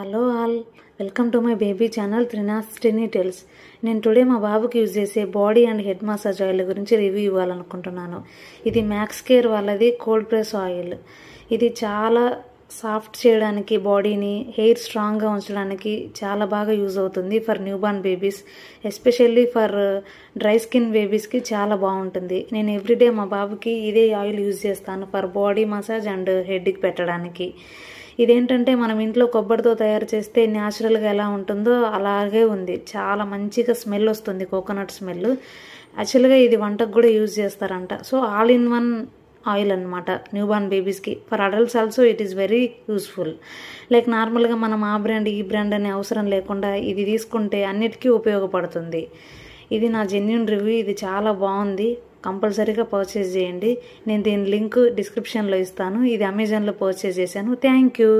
Hello all, welcome to my baby channel Trina's tiny tales. నేను today మా బాబుకి use చేసే body and head massage oil గురించి review ఇవ్వాలనుకుంటున్నాను. ఇది మ్యాక్స్ కేర్ వాళ్ళది కోల్డ్ ప్రెస్ ఆయిల్. ఇది చాలా సాఫ్ట్ చేయడానికి, బాడీని హెయిర్ స్ట్రాంగ్గా ఉంచడానికి చాలా బాగా యూజ్ అవుతుంది for new born babies, especially for dry skin బేబీస్కి చాలా బాగుంటుంది. నేను ఎవ్రీడే మా బాబుకి ఇదే ఆయిల్ యూజ్ చేస్తాను ఫర్ బాడీ మసాజ్ అండ్ హెడ్కి పెట్టడానికి. ఇదేంటంటే మనం ఇంట్లో కొబ్బరితో తయారు చేస్తే న్యాచురల్గా ఎలా ఉంటుందో అలాగే ఉంది. చాలా మంచిగా స్మెల్ వస్తుంది, కోకోనట్ స్మెల్. యాక్చువల్గా ఇది వంటకు కూడా యూజ్ చేస్తారంట. So all in one oil అనమాట న్యూ బార్న్ బేబీస్కి. For adults also it is very useful. Like నార్మల్గా మనం ఆ బ్రాండ్ ఈ బ్రాండ్ అనే అవసరం లేకుండా ఇది తీసుకుంటే అన్నిటికీ ఉపయోగపడుతుంది. ఇది నా జెన్యూన్ రివ్యూ. ఇది చాలా బాగుంది, కంపల్సరీగా పర్చేస్ చేయండి. నేను దీని లింక్ డిస్క్రిప్షన్లో ఇస్తాను. ఇది అమెజాన్లో పర్చేస్ చేశాను. Thank you.